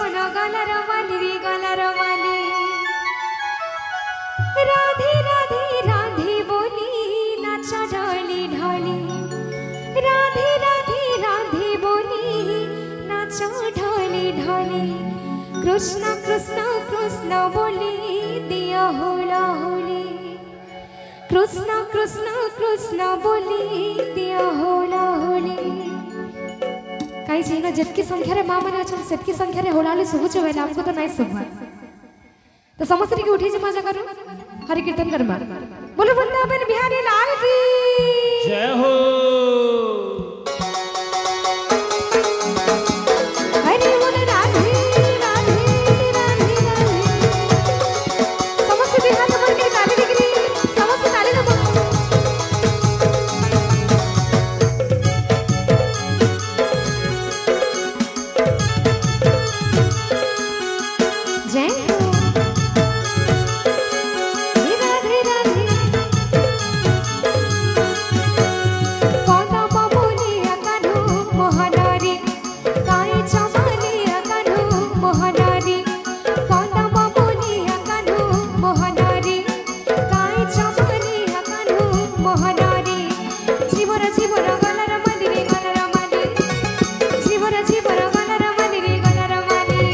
জীবন গলার মালি রে গলার মালি রাধে রাধে রাধে বলি নাচ ঢলে ঢলে রাধে রাধে রাধে বলি নাচ ঢলে ঢলে কৃষ্ণ কৃষ্ণ কৃষ্ণ বলি দিয়া হোলা হোলি কৃষ্ণ কৃষ্ণ কৃষ্ণ বলি দিয়া होला होली कहीं चाहिए जितकी संख्या रे मां माने अछन सेतकी संख्या रे होला ले सुबुच वेला हमको तो नहीं सुबह तो समस्त की उठी जे मजा करो हरि कीर्तन करमा बोलो वृंदावन बिहारी लाल की जय हो हरि बोल राधे राधे राधे राधे समस्त बिहार नंबर के ताली दिखरी समस्त ताली लो जय राधे राधे कोता बाबुनी अकानु मोहनारी काय चमानी अकानु मोहनारी कोता बाबुनी अकानु मोहनारी काय चमानी अकानु मोहनारी जीवर जीवर गलर मंदिरे गलर माली जीवर जीवर गलर मंदिरे गलर माली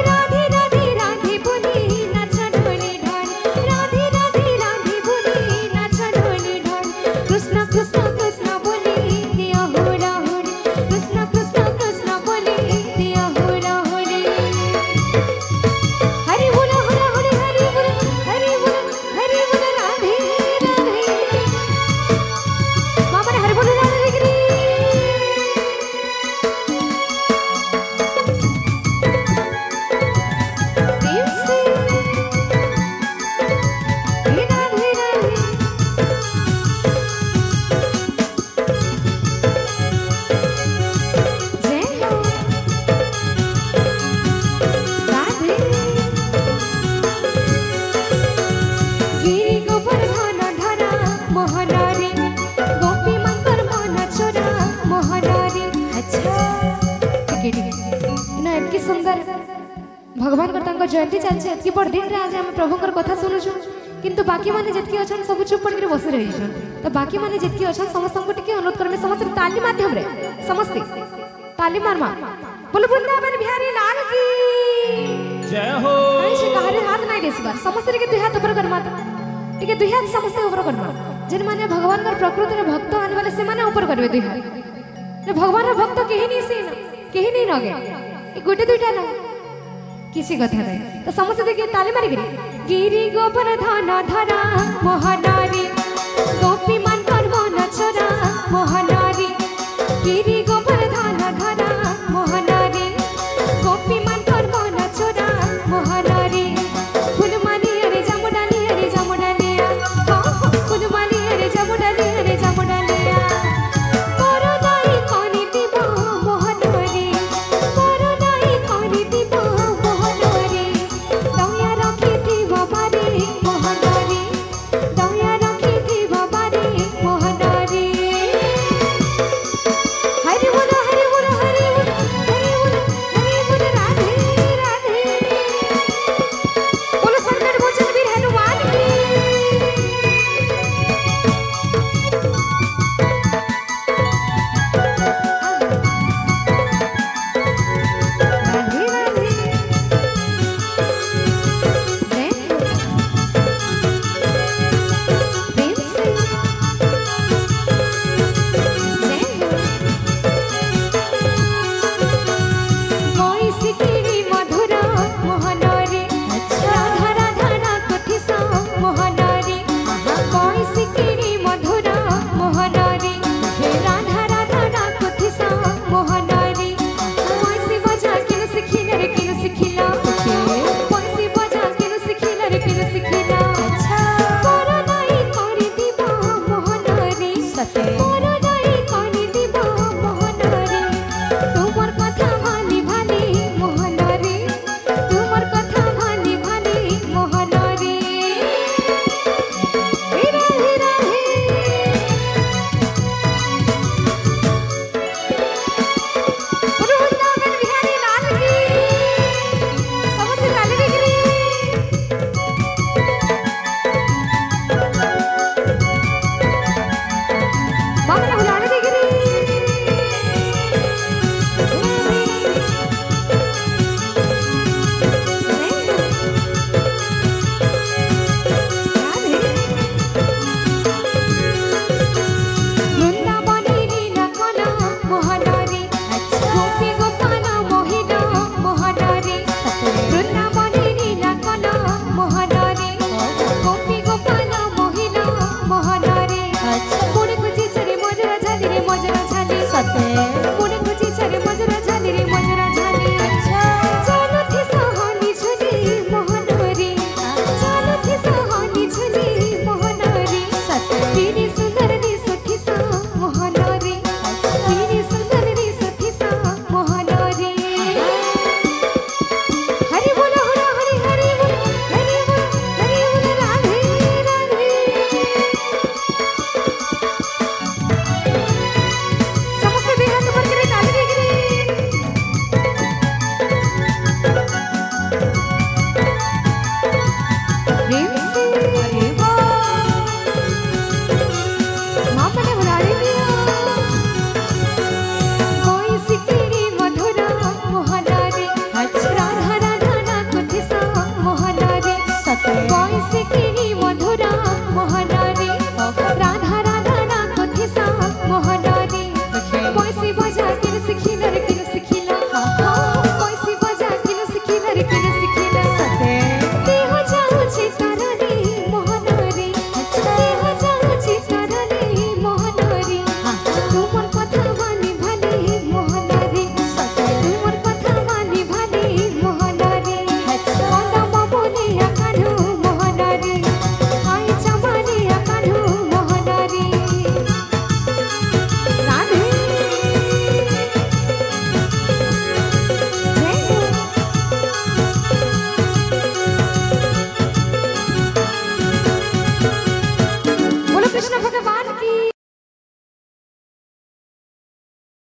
राधे राधे राधे बोली नाच ढोली ढोल राधे राधे राधे बोली नाच ढोली ढोल कृष्ण कृष्ण कृष्ण बोली दिया होला होली कृष्ण कृष्ण कृष्ण बोली दिया होला होली हरि बोल होला होली हरि बोल राधे राधे मामा ने हरि बोल राधे गिरी प्रेम से राधे राधे जय हो राधे गिरी गोवर्धन धरा मोहनारी गोपी मंकर मन छोरा मोहनारी अच्छा ठीक है ना इतनी सुंदर भगवान कर जयंती चलছে এতকি বড় দিন রে আজ আমি প্রভুଙ୍କର কথা শুনুଛୁ কিন্তু বাকি মানে যেতকি অছন सब चुप पड़ के बस रही छन तो बाकी মানে যেতকি অছন समस्त को टिके अनुरोध करमे समस्त ताली माध्यम रे समस्त ताली मारमा बोलो वृंदावन बिहारी लाल की जय हो आई से कहारे हाथ नहीं देस बार समस्त के दुई हाथ ऊपर करमा टिके दुई हाथ समस्त ऊपर करमा जिन माने भगवान कर प्रकृति रे भक्त आने वाले से माने ऊपर करबे दुई हाथ रे भगवान रे भक्त केही नहीं से केही नहीं नगे ए गोटे दुईटा ना किसी कथा नहीं तो समस्त देखिए ताली मारी गिरी गिरी गोवर्धन धरा मोहनारी गोपी मन कर मन छोरा मोहनारी गिरी गोवर्धन धरा मोहनारी गोपी मन कर मन छोरा मोहनारी फुलमाली अरे जामुडालिया फुलमाली अरे जामुडालिया करदाई कोनी दिबो मोहनारी करदाई कोनी दिबो मोहनारी दया रखी दिबो बारी मोहनारी दया रखी दिबो बारी मोहनारी कृष्ण भगवान